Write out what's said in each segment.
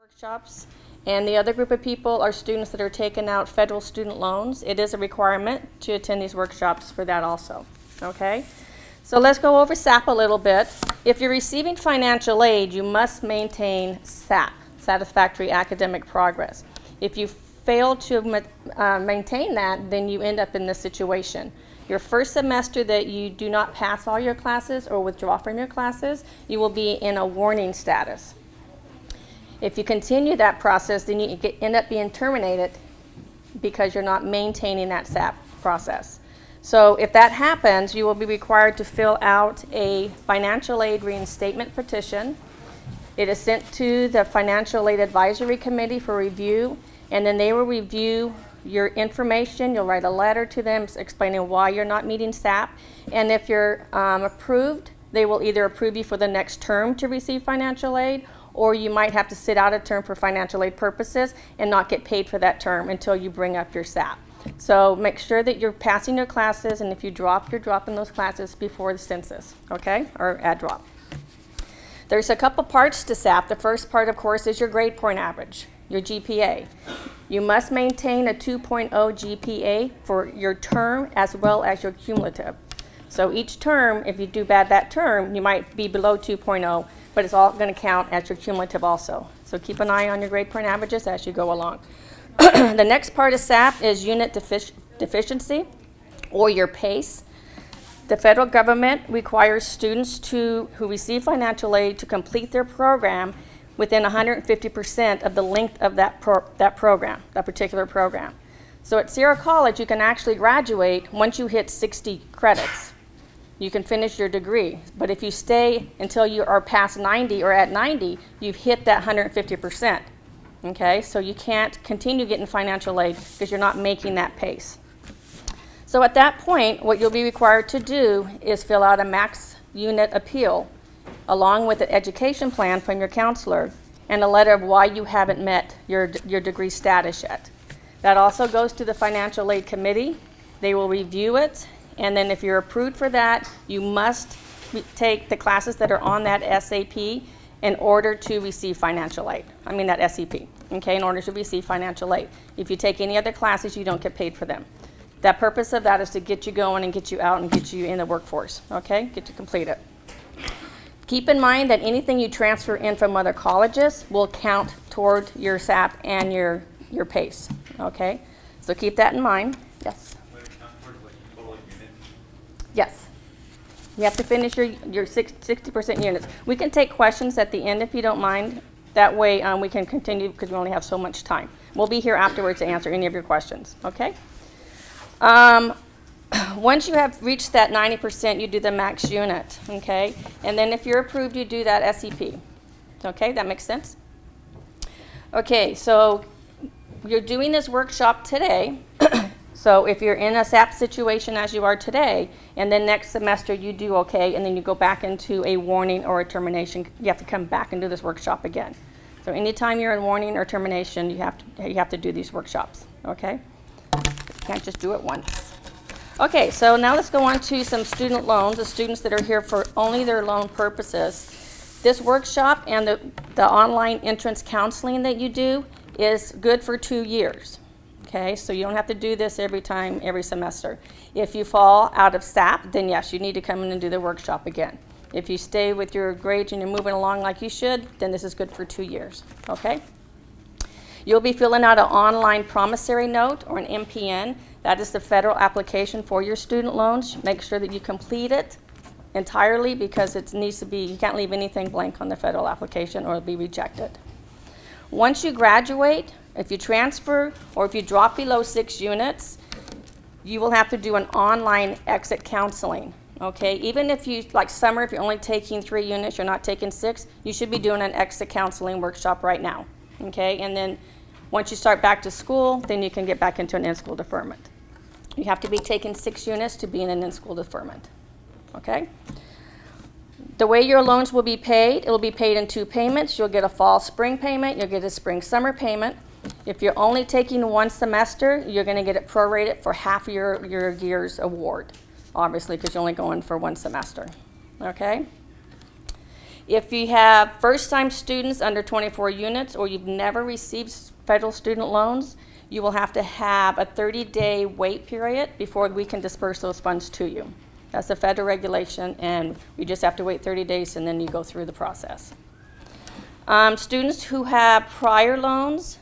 workshops, and the other group of people are students that are taking out federal student loans. It is a requirement to attend these workshops for that also, okay? So let's go over SAP a little bit. If you're receiving financial aid, you must maintain SAP, Satisfactory Academic Progress. If you fail to maintain that, then you end up in this situation. Your first semester that you do not pass all your classes or withdraw from your classes, you will be in a warning status. If you continue that process, then you end up being terminated because you're not maintaining that SAP process. So if that happens, you will be required to fill out a financial aid reinstatement petition. It is sent to the Financial Aid Advisory Committee for review, and then they will review your information. You'll write a letter to them explaining why you're not meeting SAP, and if you're approved, they will either approve you for the next term to receive financial aid, or you might have to sit out a term for financial aid purposes and not get paid for that term until you bring up your SAP. So make sure that you're passing your classes, and if you drop, you're dropping those classes before the census, okay, or at drop. There's a couple parts to SAP. The first part, of course, is your grade point average, your GPA. You must maintain a 2.0 GPA for your term as well as your cumulative. So each term, if you do bad that term, you might be below 2.0, but it's all going to count as your cumulative also. So keep an eye on your grade point averages as you go along. The next part of SAP is unit deficiency, or your PACE. The federal government requires students who receive financial aid to complete their program within 150% of the length of that particular program. So at Sierra College, you can actually graduate once you hit 60 credits. You can finish your degree, but if you stay until you are past 90 or at 90, you've hit that 150%. Okay, so you can't continue getting financial aid because you're not making that pace. So at that point, what you'll be required to do is fill out a max unit appeal along with an education plan from your counselor and a letter of why you haven't met your degree status yet. That also goes to the financial aid committee. They will review it, and then if you're approved for that, you must take the classes that are on that SAP in order to receive financial aid. I mean that SEP, okay, in order to receive financial aid. If you take any other classes, you don't get paid for them. The purpose of that is to get you going and get you out and get you in the workforce, okay, get to complete it. Keep in mind that anything you transfer in from other colleges will count toward your SAP and your PACE, okay? So keep that in mind. Yes? Yes. You have to finish your 60% units. We can take questions at the end if you don't mind. That way we can continue because we only have so much time. We'll be here afterwards to answer any of your questions, okay? Once you have reached that 90%, you do the max unit, okay? And then if you're approved, you do that SEP. Okay, that makes sense? Okay, so you're doing this workshop today. So if you're in a SAP situation as you are today, and then next semester you do okay, and then you go back into a warning or a termination, you have to come back and do this workshop again. So anytime you're in warning or termination, you have to do these workshops, okay? You can't just do it once. Okay, so now let's go on to some student loans, the students that are here for only their loan purposes. This workshop and the online entrance counseling that you do is good for 2 years. Okay, so you don't have to do this every semester. If you fall out of SAP, then yes, you need to come in and do the workshop again. If you stay with your grades and you're moving along like you should, then this is good for 2 years, okay? You'll be filling out an online promissory note, or an MPN. That is the federal application for your student loans. Make sure that you complete it entirely because it needs to be, you can't leave anything blank on the federal application or it'll be rejected. Once you graduate, if you transfer or if you drop below 6 units, you will have to do an online exit counseling, okay? Even if you, like summer, if you're only taking 3 units, you're not taking 6, you should be doing an exit counseling workshop right now, okay? And then once you start back to school, then you can get back into an in-school deferment. You have to be taking 6 units to be in an in-school deferment, okay? The way your loans will be paid, it will be paid in 2 payments. You'll get a fall-spring payment. You'll get a spring-summer payment. If you're only taking 1 semester, you're going to get it prorated for half your year's award, obviously, because you're only going for 1 semester, okay? If you have first-time students under 24 units or you've never received federal student loans, you will have to have a 30-day wait period before we can disperse those funds to you. That's a federal regulation, and we just have to wait 30 days and then you go through the process. Students who have prior loans,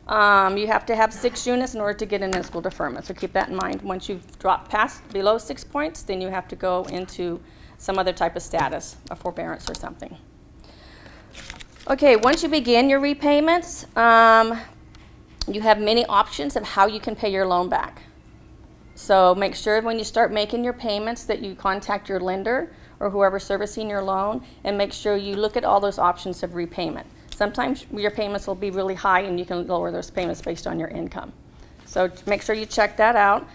you have to have 6 units in order to get an in-school deferment. So keep that in mind. Once you've dropped past below 6 points, then you have to go into some other type of status, a forbearance or something. Okay, once you begin your repayments, you have many options of how you can pay your loan back. So make sure when you start making your payments that you contact your lender or whoever's servicing your loan, and make sure you look at all those options of repayment. Sometimes your payments will be really high and you can lower those payments based on your income. So make sure you check that out.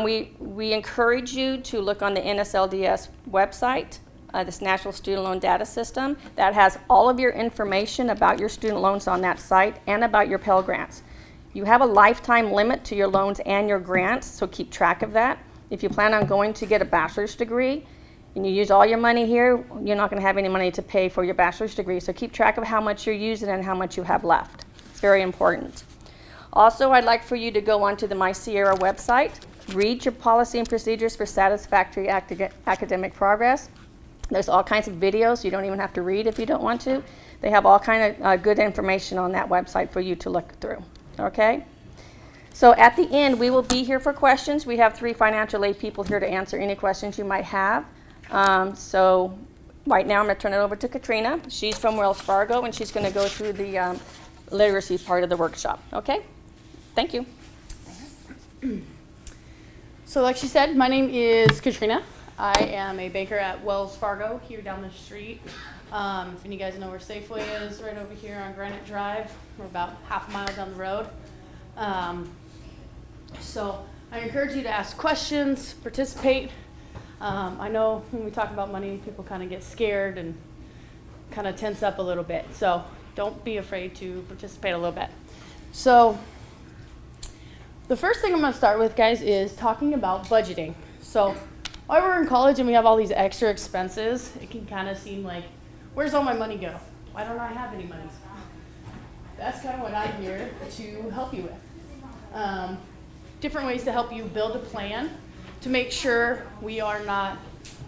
We encourage you to look on the NSLDS website, this National Student Loan Data System. That has all of your information about your student loans on that site and about your Pell Grants. You have a lifetime limit to your loans and your grants, so keep track of that. If you plan on going to get a bachelor's degree and you use all your money here, you're not going to have any money to pay for your bachelor's degree, so keep track of how much you're using and how much you have left. It's very important. Also, I'd like for you to go onto the MySierra website, read your policy and procedures for satisfactory academic progress. There's all kinds of videos. You don't even have to read if you don't want to. They have all kind of good information on that website for you to look through. Okay? So at the end, we will be here for questions. We have 3 financial aid people here to answer any questions you might have. So right now I'm going to turn it over to Katrina. She's from Wells Fargo, and she's going to go through the literacy part of the workshop. Okay? Thank you. So like she said, my name is Katrina. I am a banker at Wells Fargo here down the street. If any of you guys know where Safeway is, right over here on Granite Drive. We're about half a mile down the road. So I encourage you to ask questions, participate. I know when we talk about money, people kind of get scared and kind of tense up a little bit. So don't be afraid to participate a little bit. So the first thing I'm going to start with, guys, is talking about budgeting. So while we're in college and we have all these extra expenses, it can kind of seem like, where's all my money go? Why don't I have any money? That's kind of what I'm here to help you with. Different ways to help you build a plan to make sure we are not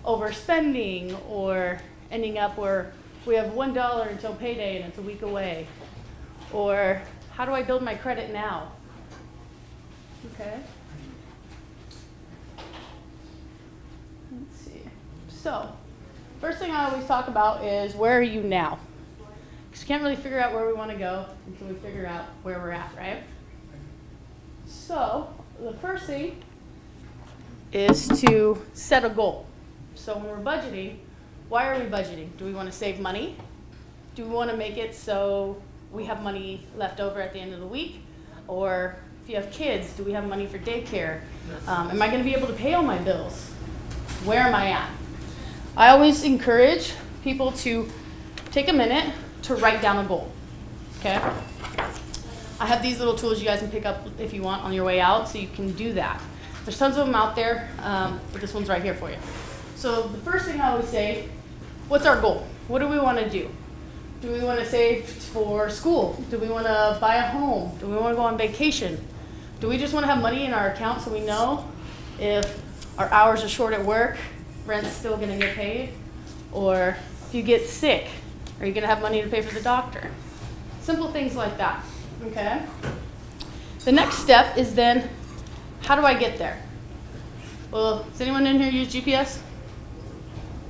overspending or ending up where we have $1 until payday and it's a week away. Or how do I build my credit now? Okay. Let's see. So, first thing I always talk about is where are you now? Because we can't really figure out where we want to go until we figure out where we're at, right? So, the first thing is to set a goal. So when we're budgeting, why are we budgeting? Do we want to save money? Do we want to make it so we have money left over at the end of the week? Or if you have kids, do we have money for daycare? Am I going to be able to pay all my bills? Where am I at? I always encourage people to take a minute to write down a goal. Okay? I have these little tools you guys can pick up if you want on your way out, so you can do that. There's tons of them out there, but this one's right here for you. So the first thing I always say, what's our goal? What do we want to do? Do we want to save for school? Do we want to buy a home? Do we want to go on vacation? Do we just want to have money in our account so we know if our hours are short at work, rent's still going to get paid? Or if you get sick, are you going to have money to pay for the doctor? Simple things like that, okay? The next step is then, how do I get there? Well, does anyone in here use GPS?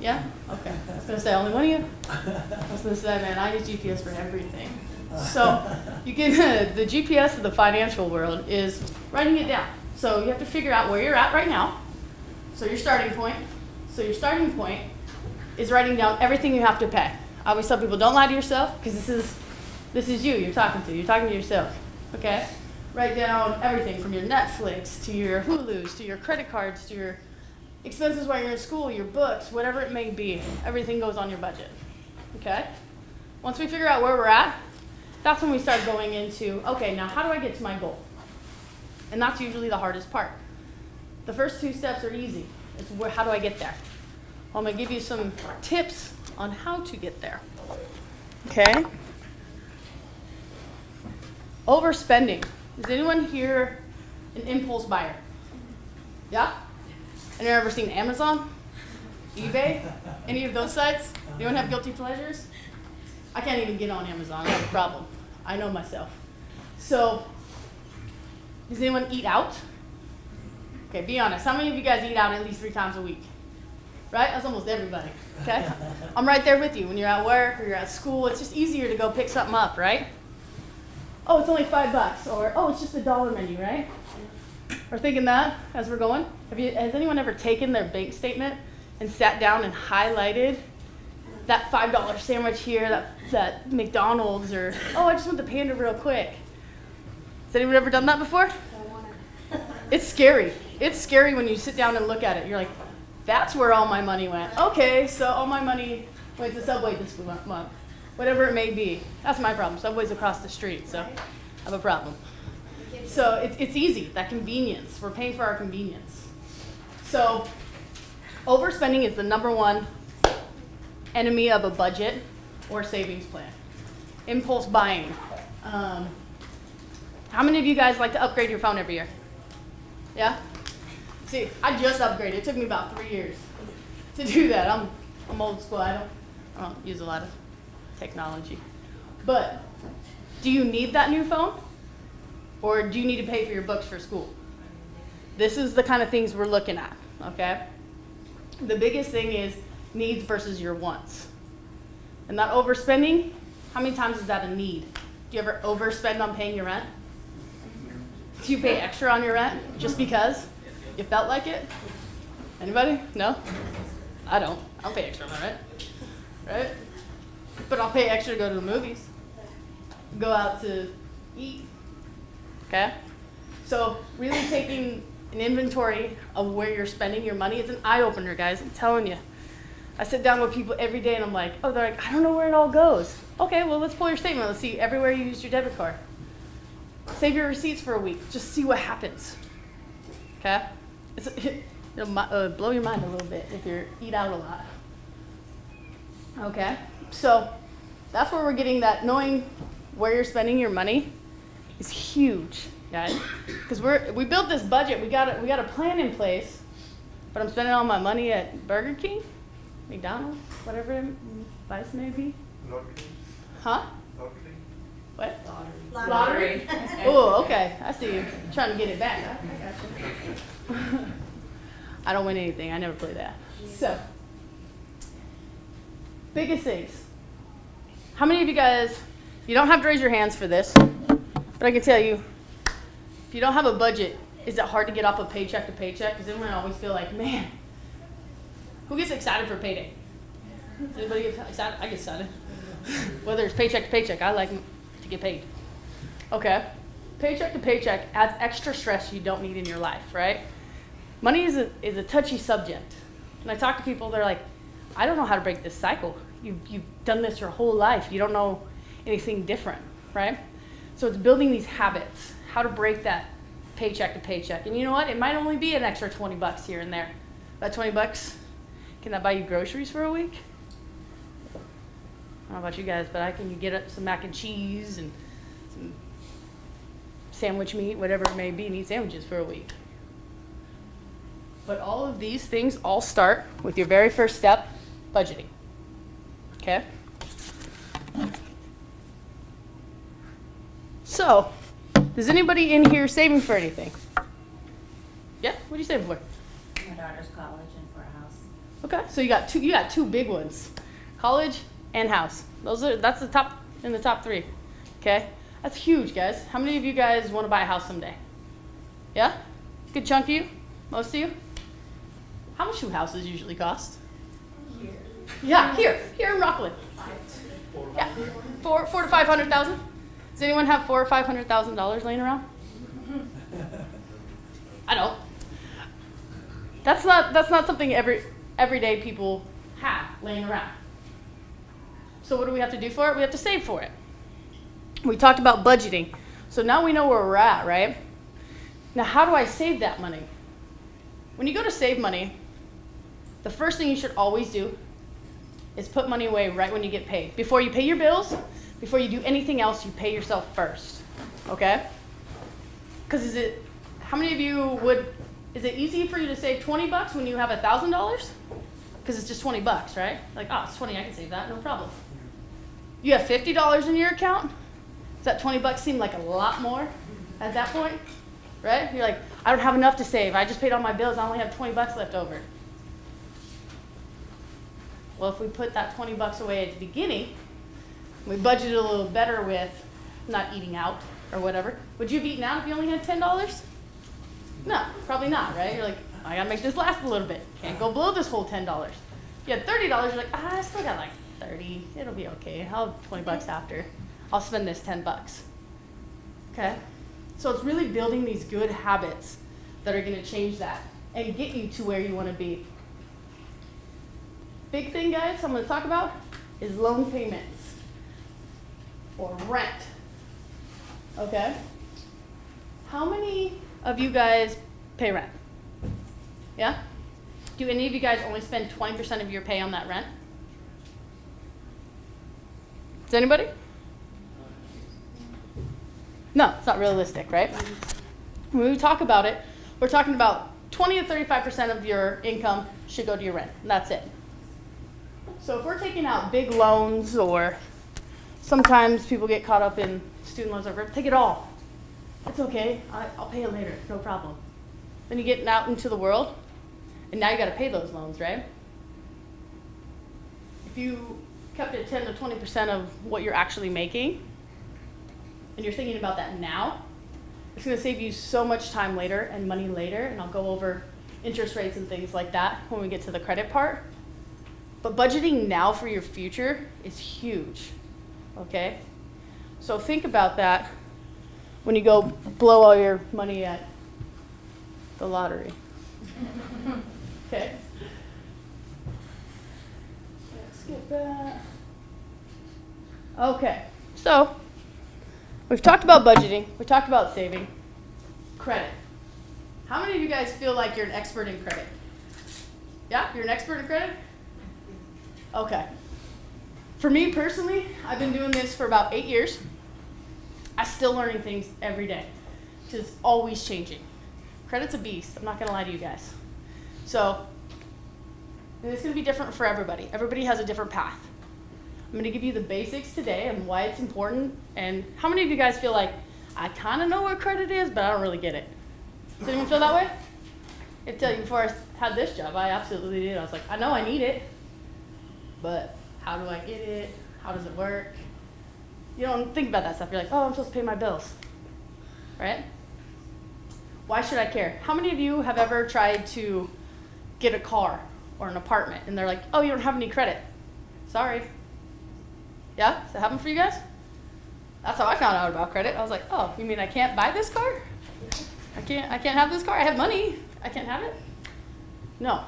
Yeah? Okay. I was going to say, only one of you? I was going to say, man, I use GPS for everything. So you can, the GPS of the financial world is writing it down. So you have to figure out where you're at right now. So your starting point. So your starting point is writing down everything you have to pay. I always tell people, don't lie to yourself, because this is you you're talking to. You're talking to yourself, okay? Write down everything from your Netflix to your Hulus to your credit cards to your expenses while you're in school, your books, whatever it may be. Everything goes on your budget, okay? Once we figure out where we're at, that's when we start going into, okay, now how do I get to my goal? And that's usually the hardest part. The first 2 steps are easy. It's how do I get there? I'm going to give you some tips on how to get there. Okay? Overspending. Is anyone here an impulse buyer? Yeah? Anyone ever seen Amazon? eBay? Any of those sites? Anyone have guilty pleasures? I can't even get on Amazon. I have a problem. I know myself. So, does anyone eat out? Okay, be honest. How many of you guys eat out at least 3 times a week? Right? That's almost everybody. Okay? I'm right there with you. When you're at work or you're at school, it's just easier to go pick something up, right? Oh, it's only $5. Or, oh, it's just a dollar menu, right? Or thinking that as we're going. Has anyone ever taken their bank statement and sat down and highlighted that $5 sandwich here, that McDonald's, or, oh, I just went to Panda real quick? Has anyone ever done that before? It's scary. It's scary when you sit down and look at it. You're like, that's where all my money went. Okay, so all my money went to Subway this month. Whatever it may be. That's my problem. Subway's across the street, so I have a problem. So it's easy, that convenience. We're paying for our convenience. So overspending is the #1 enemy of a budget or savings plan. Impulse buying. How many of you guys like to upgrade your phone every year? Yeah? See, I just upgraded. It took me about 3 years to do that. I'm old school. I don't use a lot of technology. But do you need that new phone? Or do you need to pay for your books for school? This is the kind of things we're looking at, okay? The biggest thing is needs versus your wants. And that overspending, how many times is that a need? Do you ever overspend on paying your rent? Do you pay extra on your rent just because you felt like it? Anybody? No? I don't. I'll pay extra on my rent, right? But I'll pay extra to go to the movies, go out to eat, okay? So really taking an inventory of where you're spending your money is an eye-opener, guys. I'm telling you. I sit down with people every day and I'm like, oh, they're like, I don't know where it all goes. Okay, well, let's pull your statement. Let's see everywhere you used your debit card. Save your receipts for a week. Just see what happens, okay? It'll blow your mind a little bit if you eat out a lot. Okay, so that's where we're getting that. Knowing where you're spending your money is huge, guys. Because we built this budget. We got a plan in place, but I'm spending all my money at Burger King, McDonald's, whatever vice may be. Lottery. Huh? Lottery. What? Lottery. Oh, okay. I see you trying to get it back. I got you. I don't win anything. I never play that. So, biggest things. How many of you guys, you don't have to raise your hands for this, but I can tell you, if you don't have a budget, is it hard to get off of paycheck to paycheck? Does anyone always feel like, man, who gets excited for payday? Does anybody get excited? I get excited. Whether it's paycheck to paycheck, I like to get paid. Okay. Paycheck to paycheck adds extra stress you don't need in your life, right? Money is a touchy subject. And I talk to people, they're like, I don't know how to break this cycle. You've done this your whole life. You don't know anything different, right? So it's building these habits, how to break that paycheck to paycheck. And you know what? It might only be an extra $20 here and there. That $20, can that buy you groceries for a week? I don't know about you guys, but I can get up some mac and cheese and some sandwich meat, whatever it may be, and eat sandwiches for a week. But all of these things all start with your very first step, budgeting. Okay? So, is anybody in here saving for anything? Yeah? What are you saving for? My daughter's college and for a house. Okay, so you got two big ones. College and house. That's the top in the top 3. Okay? That's huge, guys. How many of you guys want to buy a house someday? Yeah? Good chunk of you? Most of you? How much do houses usually cost? Here. Yeah, here in Rockland. Yeah, $400,000 to $500,000. Does anyone have $400,000 or $500,000 laying around? I don't. That's not something everyday people have laying around. So what do we have to do for it? We have to save for it. We talked about budgeting. So now we know where we're at, right? Now how do I save that money? When you go to save money, the first thing you should always do is put money away right when you get paid. Before you pay your bills, before you do anything else, you pay yourself first, okay? Because how many of you is it easy for you to save 20 bucks when you have $1,000? Because it's just 20 bucks, right? Like, oh, it's 20, I can save that, no problem. You have $50 in your account? Does that 20 bucks seem like a lot more at that point, right? You're like, I don't have enough to save. I just paid all my bills. I only have 20 bucks left over. Well, if we put that 20 bucks away at the beginning, we budgeted a little better with not eating out or whatever, would you have eaten out if you only had $10? No, probably not, right? You're like, I gotta make this last a little bit. Can't go below this whole $10. You had $30, you're like, I still got like 30. It'll be okay. I'll have 20 bucks after. I'll spend this 10 bucks. Okay? So it's really building these good habits that are gonna change that and get you to where you wanna be. Big thing, guys, I'm going to talk about is loan payments or rent. Okay? How many of you guys pay rent? Yeah? Do any of you guys only spend 20% of your pay on that rent? Does anybody? No, it's not realistic, right? When we talk about it, we're talking about 20 to 35% of your income should go to your rent, and that's it. So if we're taking out big loans, or sometimes people get caught up in student loans, or take it all. It's okay. I'll pay it later. No problem. Then you get out into the world, and now you got to pay those loans, right? If you kept it 10 to 20% of what you're actually making, and you're thinking about that now, it's going to save you so much time later and money later, and I'll go over interest rates and things like that when we get to the credit part. But budgeting now for your future is huge, okay? So think about that when you go blow all your money at the lottery. Okay? Let's get that. Okay, so we've talked about budgeting, we talked about saving. Credit. How many of you guys feel like you're an expert in credit? Yeah, you're an expert in credit? Okay. For me personally, I've been doing this for about 8 years. I'm still learning things every day. It's always changing. Credit's a beast. I'm not going to lie to you guys. So, and it's going to be different for everybody. Everybody has a different path. I'm going to give you the basics today and why it's important. And how many of you guys feel like, I kind of know what credit is, but I don't really get it? Does anyone feel that way? I tell you, before I had this job, I absolutely did. I was like, I know I need it. But how do I get it? How does it work? You don't think about that stuff. You're like, oh, I'm supposed to pay my bills, right? Why should I care? How many of you have ever tried to get a car or an apartment and they're like, oh, you don't have any credit? Sorry. Yeah? Does that happen for you guys? That's how I found out about credit. I was like, oh, you mean I can't buy this car? I can't have this car. I have money. I can't have it? No.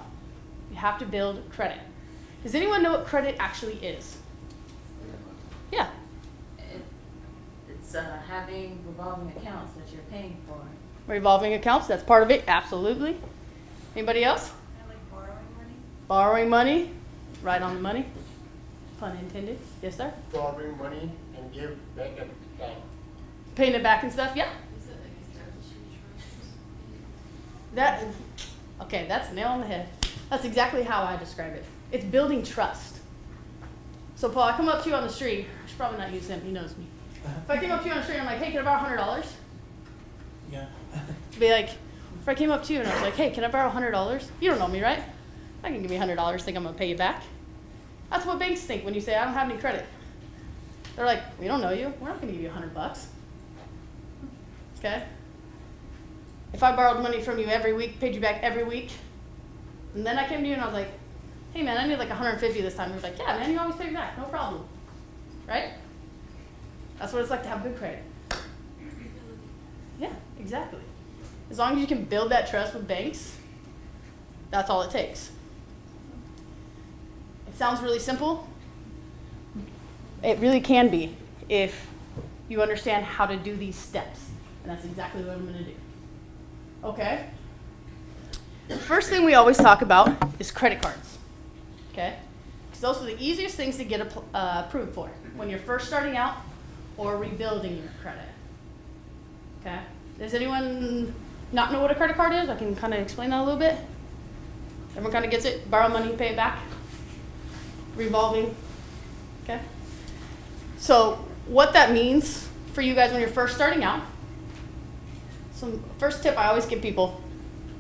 You have to build credit. Does anyone know what credit actually is? Yeah. It's having revolving accounts that you're paying for. Revolving accounts, that's part of it, absolutely. Anybody else? I like borrowing money. Borrowing money, right on the money, pun intended. Yes, sir? Borrowing money and give back at time. Paying it back and stuff, yeah? Okay, that's nail on the head. That's exactly how I describe it. It's building trust. So Paul, I come up to you on the street. I should probably not use him, he knows me. If I came up to you on the street and I'm like, hey, can I borrow $100? Yeah. Be like, if I came up to you and I was like, hey, can I borrow $100? You don't know me, right? I can give me $100, think I'm gonna pay you back. That's what banks think when you say, I don't have any credit. They're like, we don't know you. We're not gonna give you $100. Okay? If I borrowed money from you every week, paid you back every week, and then I came to you and I was like, hey man, I need like 150 this time. You're like, yeah man, you always pay me back, no problem. Right? That's what it's like to have good credit. Yeah, exactly. As long as you can build that trust with banks, that's all it takes. It sounds really simple. It really can be if you understand how to do these steps. And that's exactly what I'm going to do. Okay? The first thing we always talk about is credit cards, okay? Because those are the easiest things to get approved for when you're first starting out or rebuilding your credit, okay? Does anyone not know what a credit card is? I can kind of explain that a little bit. Everyone kind of gets it? Borrow money, pay it back? Revolving, okay? So what that means for you guys when you're first starting out, so first tip I always give people,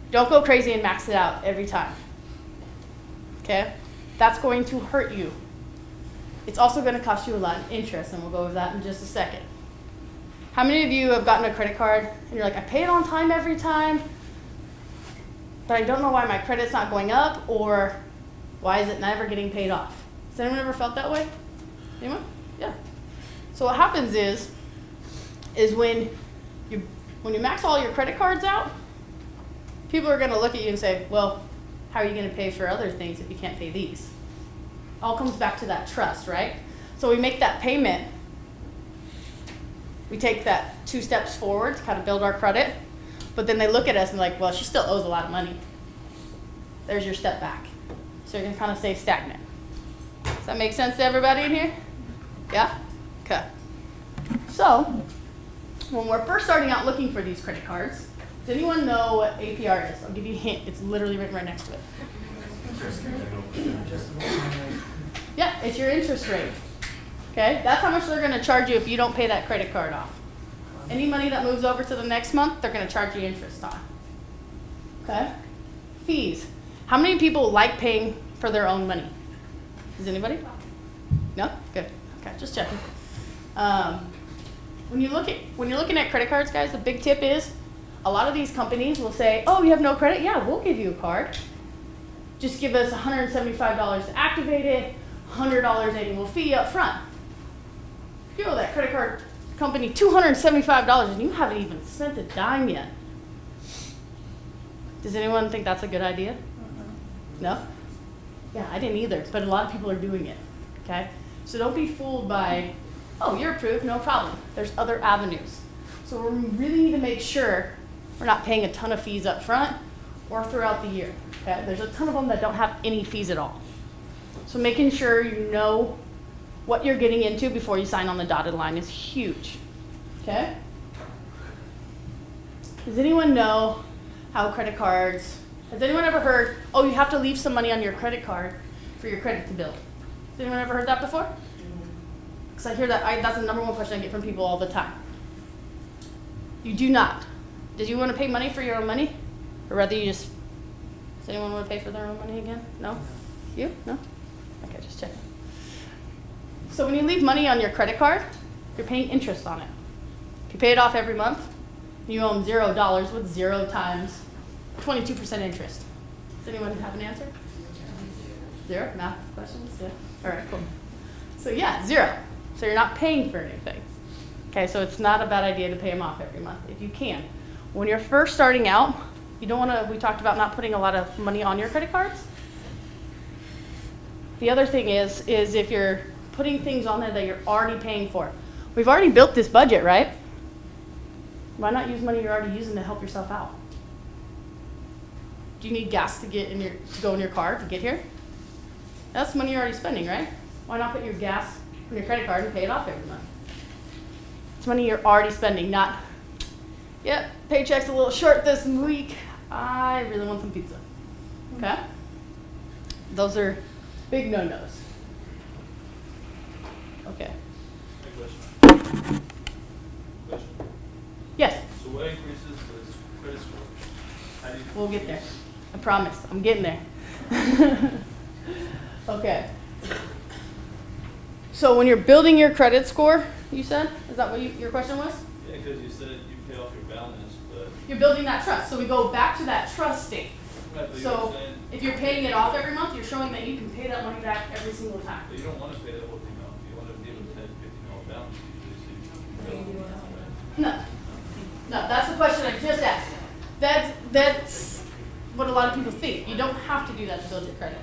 don't go crazy and max it out every time, okay? That's going to hurt you. It's also going to cost you a lot of interest, and we'll go over that in just a second. How many of you have gotten a credit card and you're like, I pay it on time every time, but I don't know why my credit's not going up, or why is it never getting paid off? Has anyone ever felt that way? Anyone? Yeah. So what happens is when you max all your credit cards out, people are going to look at you and say, well, how are you going to pay for other things if you can't pay these? All comes back to that trust, right? So we make that payment. We take that 2 steps forward to kind of build our credit, but then they look at us and like, well, she still owes a lot of money. There's your step back. So you're going to kind of stay stagnant. Does that make sense to everybody in here? Yeah? Okay. So when we're first starting out looking for these credit cards, does anyone know what APR is? I'll give you a hint. It's literally written right next to it. Yeah, it's your interest rate. Okay? That's how much they're going to charge you if you don't pay that credit card off. Any money that moves over to the next month, they're going to charge you interest on. Okay? Fees. How many people like paying for their own money? Does anybody? No? Good. Okay, just checking. When you're looking at credit cards, guys, the big tip is a lot of these companies will say, oh, you have no credit? Yeah, we'll give you a card. Just give us $175 to activate it, $100 annual fee up front. You owe that credit card company $275 and you haven't even spent a dime yet. Does anyone think that's a good idea? No? Yeah, I didn't either, but a lot of people are doing it, okay? So don't be fooled by, oh, you're approved, no problem. There's other avenues. So we really need to make sure we're not paying a ton of fees up front or throughout the year, okay? There's a ton of them that don't have any fees at all. So making sure you know what you're getting into before you sign on the dotted line is huge, okay? Does anyone know how credit cards, has anyone ever heard, oh, you have to leave some money on your credit card for your credit to build? Has anyone ever heard that before? Because I hear that, that's the number one question I get from people all the time. You do not. Did you want to pay money for your own money? Or rather you just, does anyone want to pay for their own money again? No? You? No? Okay, just checking. So when you leave money on your credit card, you're paying interest on it. If you pay it off every month, you owe them $0 with 0 times 22% interest. Does anyone have an answer? 0? Math questions? Yeah? All right, cool. So yeah, 0. So you're not paying for anything. Okay, so it's not a bad idea to pay them off every month if you can. When you're first starting out, you don't want to, we talked about not putting a lot of money on your credit cards. The other thing is if you're putting things on there that you're already paying for. We've already built this budget, right? Why not use money you're already using to help yourself out? Do you need gas to go in your car to get here? That's money you're already spending, right? Why not put your gas on your credit card and pay it off every month? It's money you're already spending, not, yep, paycheck's a little short this week. I really want some pizza. Okay? Those are big no-nos. Okay. Question. Yes, So what increases the credit score? How do you? we'll get there. I promise. I'm getting there. Okay. So when you're building your credit score, you said? Is that what your question was? Yeah, because you said you pay off your balance, but. You're building that trust. So we go back to that trust state. Right, but So you're saying, if you're paying it off every month, you're showing that you can pay that money back every single time. but you don't want to pay the whole thing off. You want to give a $10, $15 balance usually. So you don't. No. No, that's the question I just asked. That's what a lot of people think. You don't have to do that to build your credit.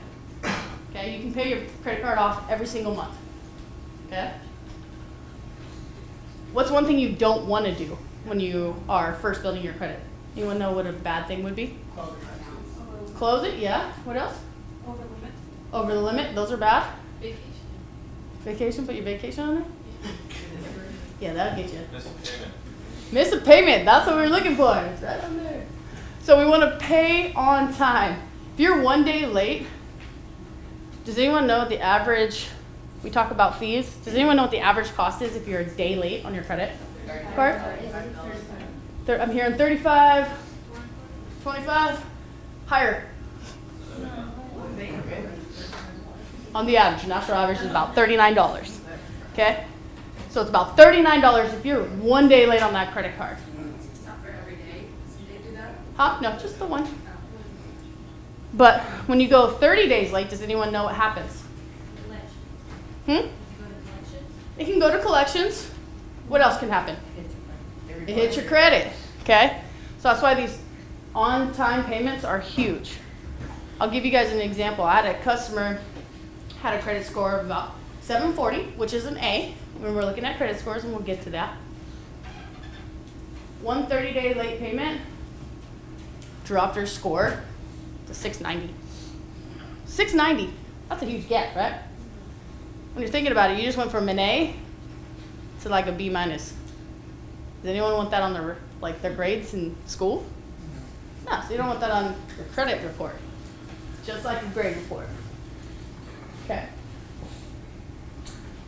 Okay, you can pay your credit card off every single month. Okay? What's one thing you don't want to do when you are first building your credit? Anyone know what a bad thing would be? close it, yeah. What else? Over limit. Over the limit, those are bad. Vacation. Vacation, put your vacation on there? Yeah, that'll get you. Missing payment. Miss a payment, that's what we're looking for. It's right on there. So we want to pay on time. If you're 1 day late, does anyone know what the average, we talk about fees, does anyone know what the average cost is if you're a day late on your credit card? I'm hearing 35, 25, higher. On the average, national average is about $39, okay? So it's about $39 if you're 1 day late on that credit card. It's not for every day. Do they do that? Huh? No, just the one. But when you go 30 days late, does anyone know what happens? Hmm? Go to collection. It can go to collections. What else can happen? It hits your credit, okay? So that's why these on-time payments are huge. I'll give you guys an example. I had a customer, had a credit score of about 740, which is an A, when we're looking at credit scores, and we'll get to that. 1 30-day late payment dropped her score to 690. 690, that's a huge gap, right? When you're thinking about it, you just went from an A to like a B minus. Does anyone want that on their their grades in school? No, so you don't want that on your credit report. Just like a grade report. Okay.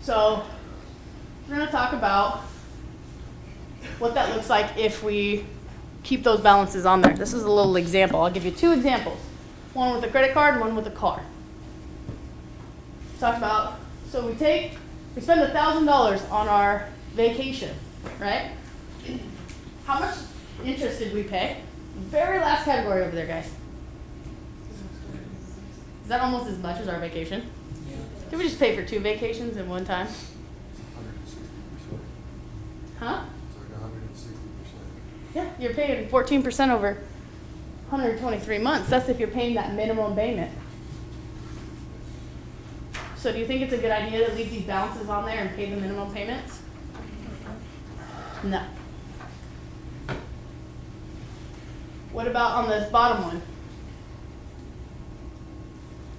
So we're gonna talk about what that looks like if we keep those balances on there. This is a little example. I'll give you 2 examples. One with a credit card and one with a car. Talk about, so we spend $1,000 on our vacation, right? How much interest did we pay? Very last category over there, guys. Is that almost as much as our vacation? Did we just pay for 2 vacations in one time? 160%. Huh? It's like 160%. Yeah, you're paying 14% over 123 months. That's if you're paying that minimum payment. So do you think it's a good idea to leave these balances on there and pay the minimum payments? No. What about on this bottom one?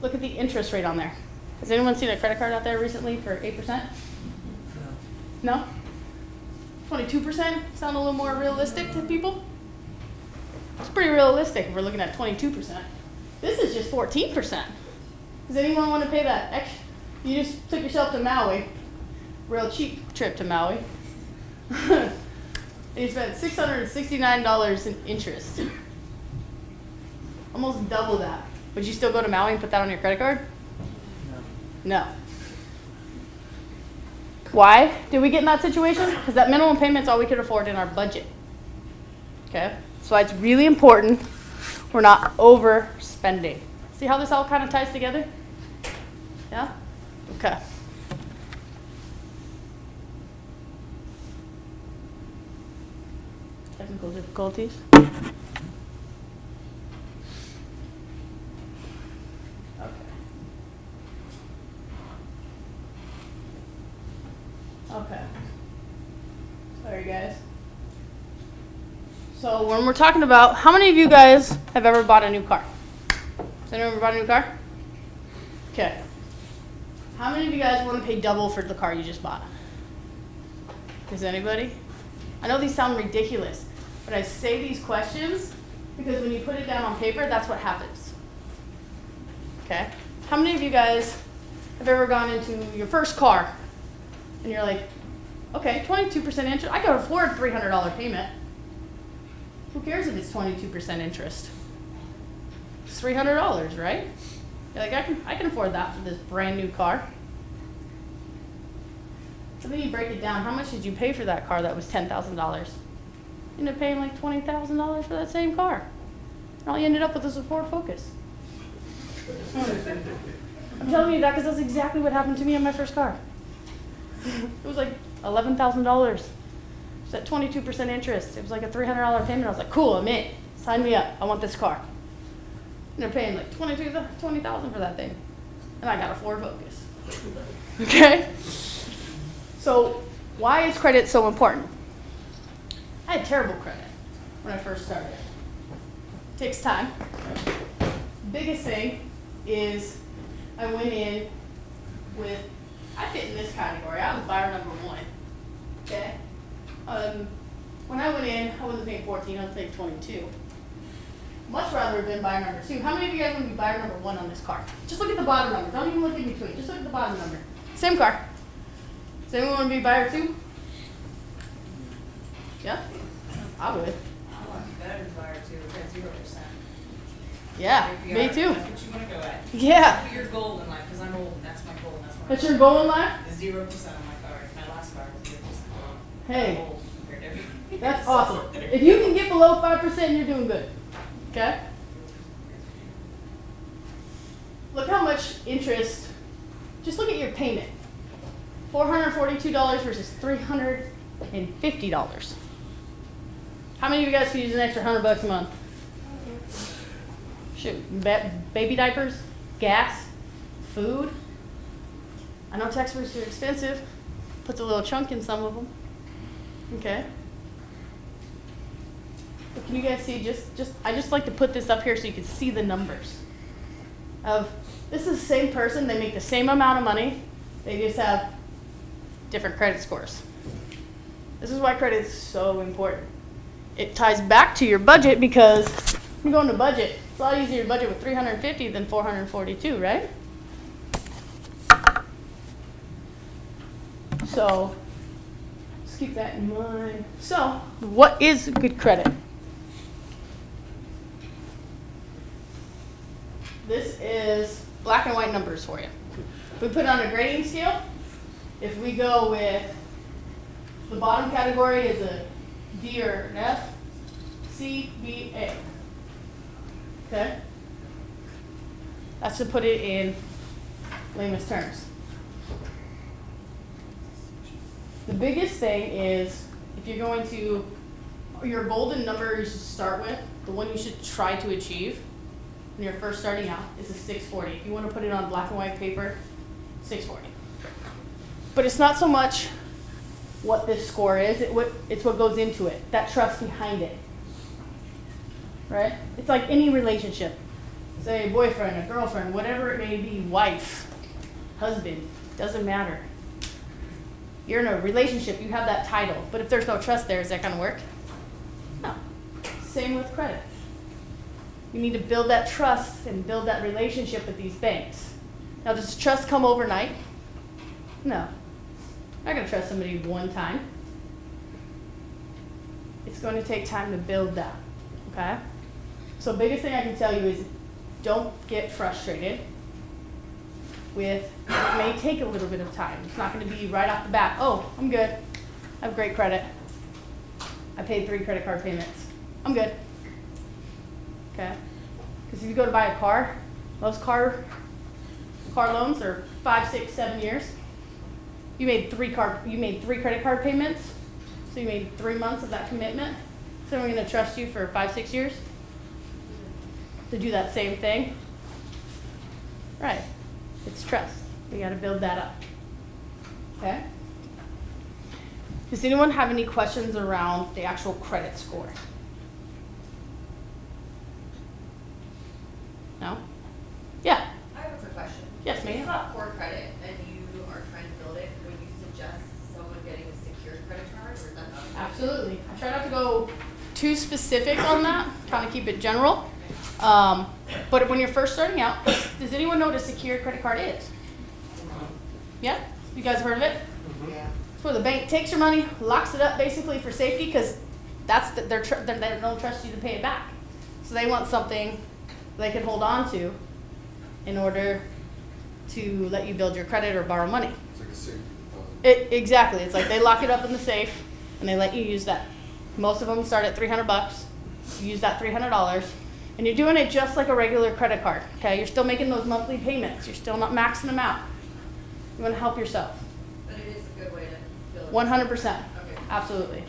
Look at the interest rate on there. Has anyone seen a credit card out there recently for 8%? No? 22% sound a little more realistic to people? It's pretty realistic if we're looking at 22%. This is just 14%. Does anyone want to pay that extra? You just took yourself to Maui, real cheap trip to Maui, and you spent $669 in interest. Almost double that. Would you still go to Maui and put that on your credit card? No. Why did we get in that situation? Because that minimum payment's all we could afford in our budget. Okay? So it's really important we're not overspending. See how this all kind of ties together? Yeah? Okay. Technical difficulties? Okay. Sorry, guys. So when we're talking about, how many of you guys have ever bought a new car? Has anyone ever bought a new car? Okay. How many of you guys want to pay double for the car you just bought? Does anybody? I know these sound ridiculous, but I say these questions because when you put it down on paper, that's what happens. Okay? How many of you guys have ever gone into your first car and you're like, okay, 22% interest, I can afford a $300 payment. Who cares if it's 22% interest? It's $300, right? You're like, I can afford that for this brand new car. So then you break it down. How much did you pay for that car that was $10,000? You ended up paying like $20,000 for that same car. And all you ended up with was a Ford Focus. I'm telling you that because that's exactly what happened to me on my first car. It was like $11,000. It's at 22% interest. It was like a $300 payment. I was like, cool, I'm in. Sign me up. I want this car. And they're paying like $20,000 for that thing. And I got a Ford Focus. Okay? So why is credit so important? I had terrible credit when I first started. It takes time. biggest thing is I went in with, I fit in this category. I was buyer number 1. Okay? When I went in, I wasn't paying 14, I was paying 22. Much rather have been buyer number 2. How many of you guys want to be buyer number 1 on this car? Just look at the bottom number. Don't even look in between. Just look at the bottom number. Same car. Does anyone want to be buyer 2? Yeah? I would. I want better than buyer two, at 0%. Yeah, me APR, too. That's what you wanna go at. Yeah. For your goal in life, cause I'm old, that's my goal, that's my. That's your goal in life? 0% on my car, my last car was 0%. Hey. I'm old compared to everything. That's awesome. If you can get below 5%, you're doing good. Okay? Look how much interest, just look at your payment. $442 versus $350. How many of you guys could use an extra $100 a month? Shoot, baby diapers, gas, food. I know textbooks are expensive. Puts a little chunk in some of them. Okay. But can you guys see, I just like to put this up here so you can see the numbers. This is the same person, they make the same amount of money, they just have different credit scores. This is why credit is so important. It ties back to your budget because when you go into budget, it's a lot easier to budget with 350 than 442, right? So, just keep that in mind. So, what is good credit? This is black and white numbers for you. If we put on a grading scale, if we go with the bottom category is a D or an F, C, B, A. Okay? That's to put it in layman's terms. The biggest thing is if you're going to, your golden number you should start with, the one you should try to achieve when you're first starting out is a 640. If you want to put it on black and white paper, 640. But it's not so much what this score is, it's what goes into it, that trust behind it. Right? It's like any relationship. Say boyfriend, a girlfriend, whatever it may be, wife, husband, doesn't matter. You're in a relationship, you have that title, but if there's no trust there, is that gonna work? No. Same with credit. You need to build that trust and build that relationship with these banks. Now, does trust come overnight? No. I'm not going to trust somebody one time. It's going to take time to build that, okay? So biggest thing I can tell you is don't get frustrated with, it may take a little bit of time. It's not going to be right off the bat, oh, I'm good. I have great credit. I paid 3 credit card payments. I'm good. Okay? Because if you go to buy a car, most car loans are 5, 6, 7 years. You made 3 credit card payments, so you made 3 months of that commitment. So we're going to trust you for 5, 6 years to do that same thing. Right? It's trust. We got to build that up. Okay? Does anyone have any questions around the actual credit score? No? Yeah. I have a quick question. Yes, If ma'am. you have poor credit and you are trying to build it, would you suggest someone getting a secured credit card, or is that not? Absolutely. I try not to go too specific on that, kind of keep it general. But when you're first starting out, does anyone know what a secured credit card is? Yeah? You guys heard of it? Yeah. It's where the bank takes your money, locks it up basically for safety because that's they don't trust you to pay it back. So they want something they can hold on to in order to let you build your credit or borrow money. It's like a safe deposit. Exactly. It's like they lock it up in the safe and they let you use that. Most of them start at $300. You use that $300 and you're doing it just like a regular credit card. Okay, you're still making those monthly payments. You're still not maxing them out. You want to help yourself. But it is a good way to build. 100%. Okay. Absolutely.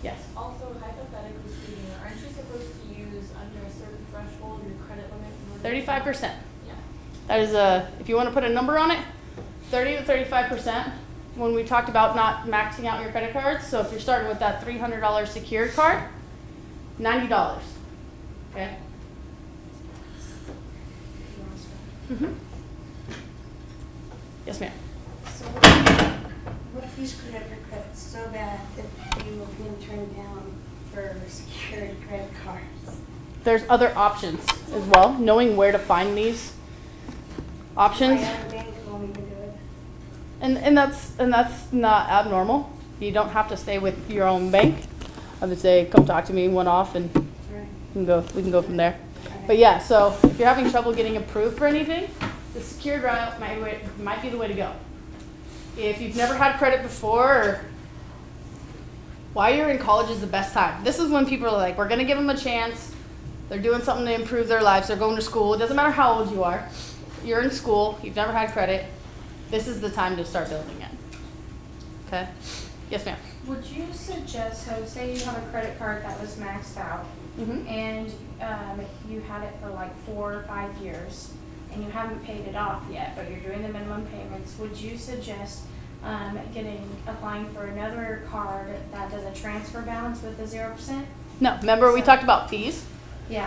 Yes. Also, hypothetically speaking, aren't you supposed to use under a certain threshold your credit limit? in order to- 35%. Yeah. That is if you want to put a number on it, 30 to 35% when we talked about not maxing out your credit cards. So if you're starting with that $300 secured card, $90. Okay? Yes, ma'am. So what if these credit credits so bad that you were being turned down for secured credit cards? There's other options as well. Knowing where to find these options, My other bank won't even do it. and that's not abnormal. You don't have to stay with your own bank. I would say come talk to me one off, and Right. we can go from there. But yeah, so if you're having trouble getting approved for anything, the secured route might be the way to go. If you've never had credit before, or while you're in college is the best time. This is when people are like, we're gonna give them a chance. They're doing something to improve their lives. They're going to school. It doesn't matter how old you are. You're in school. You've never had credit. This is the time to start building it. Okay? Yes, ma'am. Would you suggest, so say you have a credit card that was maxed out, Mm-hmm. and you had it for like 4 or 5 years, and you haven't paid it off yet, but you're doing the minimum payments, would you suggest applying for another card that does a transfer balance with a 0%? No, remember we talked about fees? Yeah.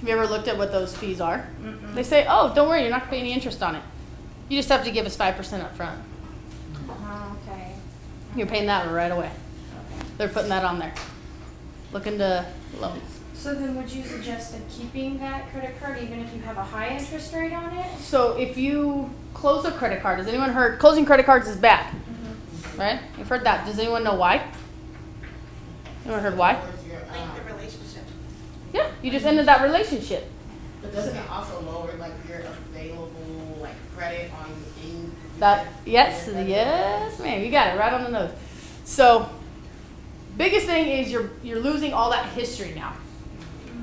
Have you ever looked at what those fees are? Mm-mm. They say, oh, don't worry, you're not paying any interest on it. You just have to give us 5% up front. Okay. You're paying that right away. Okay. They're putting that on there. Look into loans. So then would you suggest keeping that credit card even if you have a high interest rate on it? So if you close a credit card, has anyone heard closing credit cards is bad? Right? You've heard that. Does anyone know why? Anyone heard why? Like the relationship. Yeah, you just ended that relationship. But doesn't it also lower like your available like credit on in Yes, ma'am. You got it right on the nose. So, biggest thing is you're losing all that history now.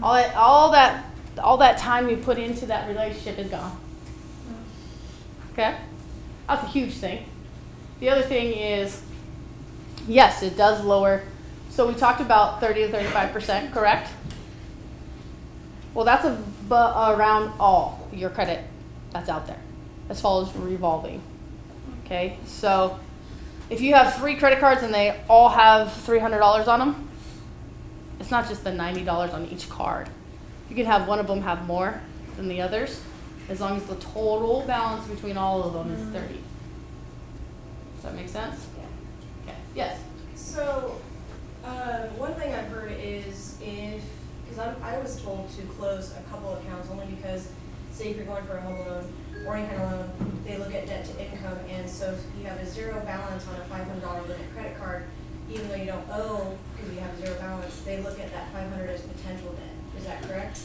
All that time you put into that relationship is gone. Okay? That's a huge thing. The other thing is, yes, it does lower. So we talked about 30 to 35%, correct? Well, that's around all your credit that's out there, as far as revolving. Okay, so if you have 3 credit cards and they all have $300 on them, it's not just the $90 on each card. You can have one of them have more than the others, as long as the total balance between all of them is 30. Does that make sense? Yeah. Okay. Yes. So, one thing I've heard is because I was told to close a couple accounts only because, say if you're going for a home loan or any kind of loan, they look at debt to income, and so if you have a 0 balance on a $500 limit credit card, even though you don't owe because you have a 0 balance, they look at that 500 as potential debt. Is that correct?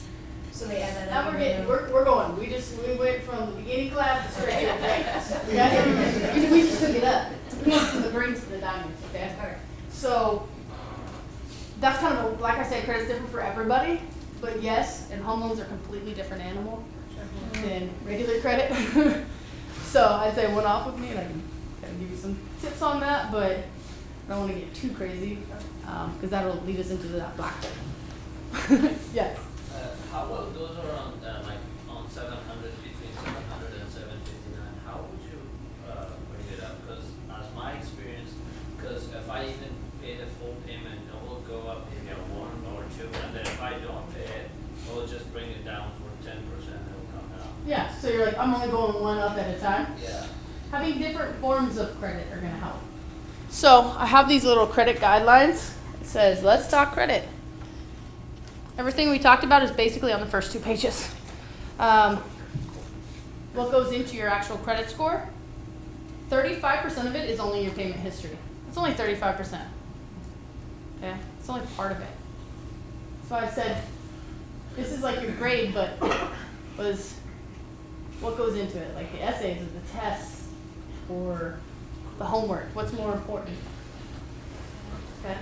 So they add that Now up. we're going. We went from the beginning class to straight to the grades. Okay? We just took it up. From the greens to the diamonds. Okay. Okay. So that's kind of like I said, credit's different for everybody. But yes, and home loans are a completely different animal than regular credit. So I'd say one off with me, and I can kind of give you some tips on that. But I don't want to get too crazy because that'll lead us into that black hole. Yes. How about those are on, like, on 700, between 700 and 759, how would you, bring it up? Because as my experience, because if I even pay the full payment, it will go up maybe 1 or 2, and then if I don't pay it, it will just bring it down for 10%, it will come down. Yeah. So you're like, I'm only going one up at a time. Yeah. Having different forms of credit are going to help. So I have these little credit guidelines. It says, let's talk credit. Everything we talked about is basically on the first 2 pages. What goes into your actual credit score? 35% of it is only your payment history. It's only 35%. Okay? It's only part of it. So I said, this is like your grade, but was what goes into it? Like the essays or the tests or the homework. What's more important? Okay?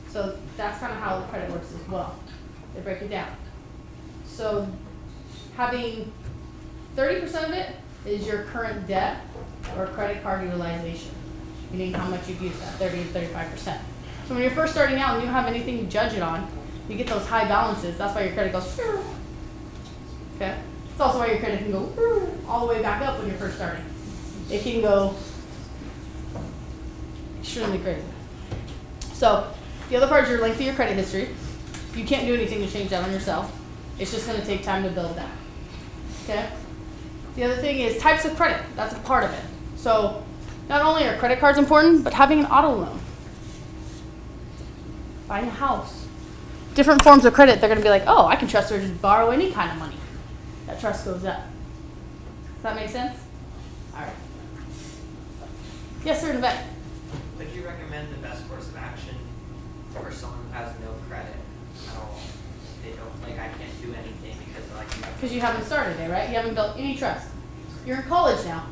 So that's kind of how the credit works as well. They break it down. So having 30% of it is your current debt or credit card utilization, meaning how much you've used that, 30 to 35%. So when you're first starting out and you don't have anything to judge it on, you get those high balances. That's why your credit goes, okay? It's also why your credit can go all the way back up when you're first starting. It can go extremely crazy. So the other part is your length of your credit history. You can't do anything to change that on yourself. It's just going to take time to build that. Okay? The other thing is types of credit. That's a part of it. So not only are credit cards important, but having an auto loan, buying a house, different forms of credit, they're going to be like, oh, I can trust her to borrow any kind of money. That trust goes up. Does that make sense? All right. Yes, sir, Yvette. Would you recommend the best course of action for someone who has no credit at all? They don't, like, I can't do anything because Because you haven't started it, right? You haven't built any trust. You're in college now.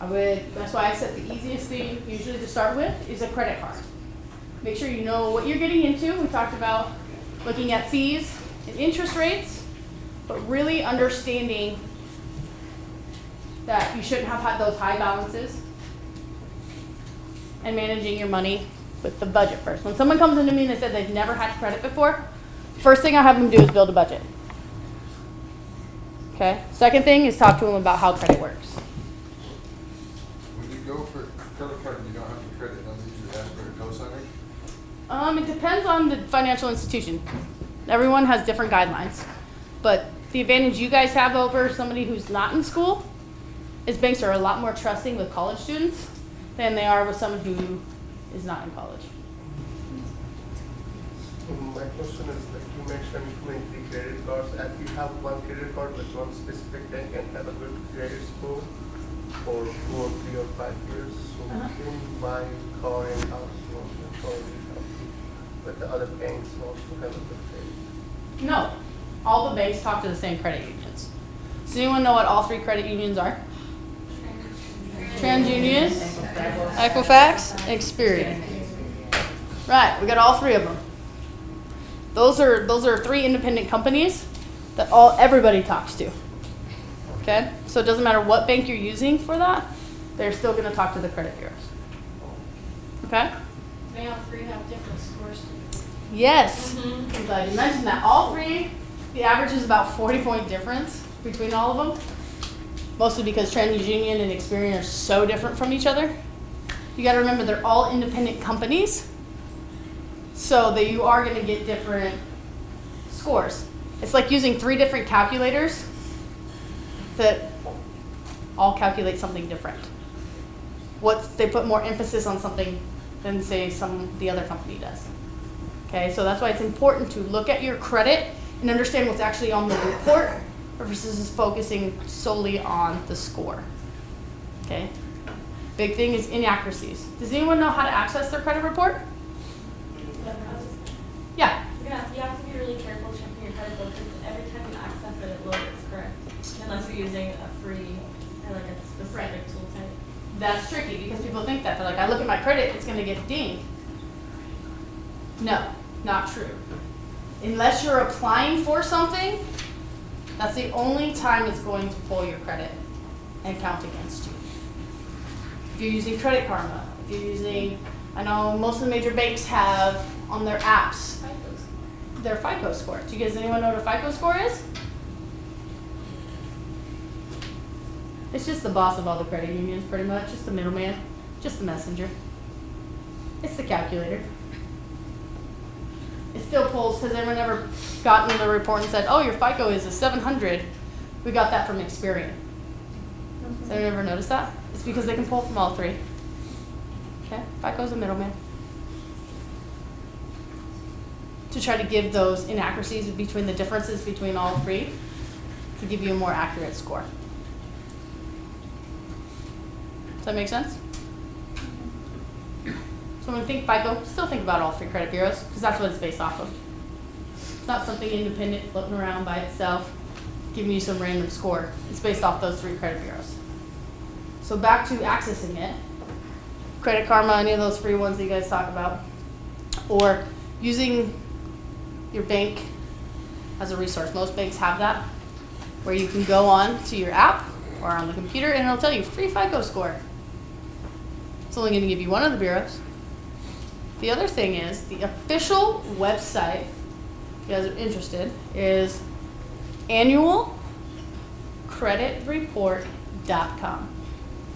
That's why I said the easiest thing usually to start with is a credit card. Make sure you know what you're getting into. We talked about looking at fees and interest rates, but really understanding that you shouldn't have had those high balances and managing your money with the budget first. When someone comes into me and they said they've never had credit before, first thing I have them do is build a budget. Okay? Second thing is talk to them about how credit works. When you go for credit card and you don't have the credit, don't you usually ask for a cosigner? It depends on the financial institution. Everyone has different guidelines. But the advantage you guys have over somebody who's not in school is banks are a lot more trusting with college students than they are with someone who is not in college. My question is, like you mentioned, the credit cards. If you have one credit card with one specific bank and have a good credit score for 2 or 3 or 5 years, so can you buy car and house loans and probably help you, but the other banks also have a good credit? No. All the banks talk to the same credit unions. Does anyone know what all 3 credit unions are? TransUnion, Equifax, Experian. Right, we got all 3 of them. Those are 3 independent companies that everybody talks to. Okay? So it doesn't matter what bank you're using for that, they're still going to talk to the credit bureaus. Okay? They all 3 have different scores. Yes. I'm glad you mentioned that. All 3, the average is about 40-point difference between all of them. Mostly because TransUnion and Experian are so different from each other. You got to remember they're all independent companies, so that you are going to get different scores. It's like using 3 different calculators that all calculate something different. They put more emphasis on something than say the other company does. Okay, so that's why it's important to look at your credit and understand what's actually on the report versus just focusing solely on the score. Okay? Big thing is inaccuracies. Does anyone know how to access their credit report? Yeah. Yeah, you have to be really careful checking your credit book because every time you access it, it loads correct. Unless you're using a free or like a specific tool type. That's tricky because people think that. They're like, I look at my credit, it's going to get dinged. No, not true. Unless you're applying for something, that's the only time it's going to pull your credit and count against you. If you're using Credit Karma, if you're using, I know most of the major banks have on their apps their FICO score. Do you guys anyone know what a FICO score is? It's just the boss of all the credit unions, pretty much. Just the middleman, just the messenger. It's the calculator. It still pulls. Has anyone ever gotten the report and said, "Oh, your FICO is a 700"? We got that from Experian. Has anyone ever noticed that? It's because they can pull from all 3. Okay, FICO's a middleman. To try to give those inaccuracies between the differences between all 3 to give you a more accurate score. Does that make sense? So when we think FICO, still think about all 3 credit bureaus because that's what it's based off of. It's not something independent floating around by itself, giving you some random score. It's based off those 3 credit bureaus. So back to accessing it. Credit Karma, any of those free ones that you guys talk about, or using your bank as a resource. Most banks have that, where you can go on to your app or on the computer and it'll tell you free FICO score. It's only going to give you one of the bureaus. The other thing is the official website, if you guys are interested, is annualcreditreport.com.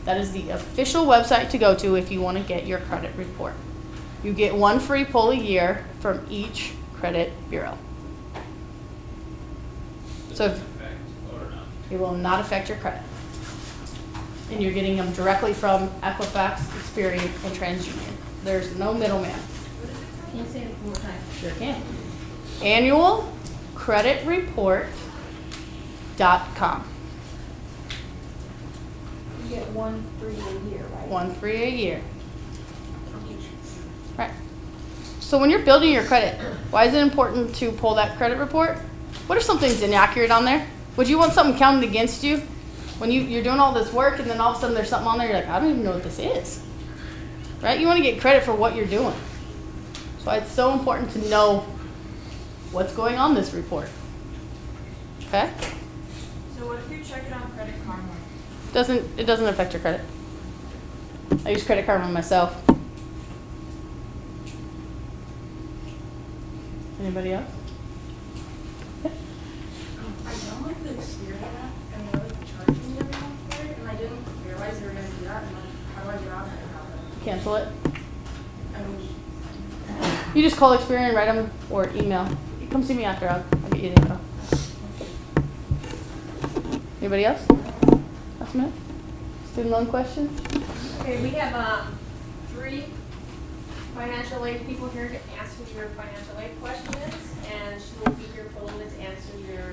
That is the official website to go to if you want to get your credit report. You get 1 free pull a year from each credit bureau. Does So this affect or not? it will not affect your credit. And you're getting them directly from Equifax, Experian, and TransUnion. There's no middleman. Can you say it one more time? Sure can. Annualcreditreport.com. You get one free a year, right? One free a year. Right. So when you're building your credit, why is it important to pull that credit report? What if something's inaccurate on there? Would you want something counted against you? When you're doing all this work and then all of a sudden there's something on there, you're like, I don't even know what this is. Right? You want to get credit for what you're doing. So it's so important to know what's going on this report. Okay? So what if you're checking on Credit Karma? It doesn't affect your credit. I use Credit Karma myself. Anybody else? I don't like the Experian app, and they're like charging me every month for it, and I didn't realize they were gonna do that, and like, how do I get on it? Cancel it. I mean, You just call Experian, write them, or email. You come see me after. I'll get you the info. Anybody else? Last minute? Student loan question? Okay, we have 3 financial aid people here to answer your financial aid questions, and she will be here for a little bit to answer your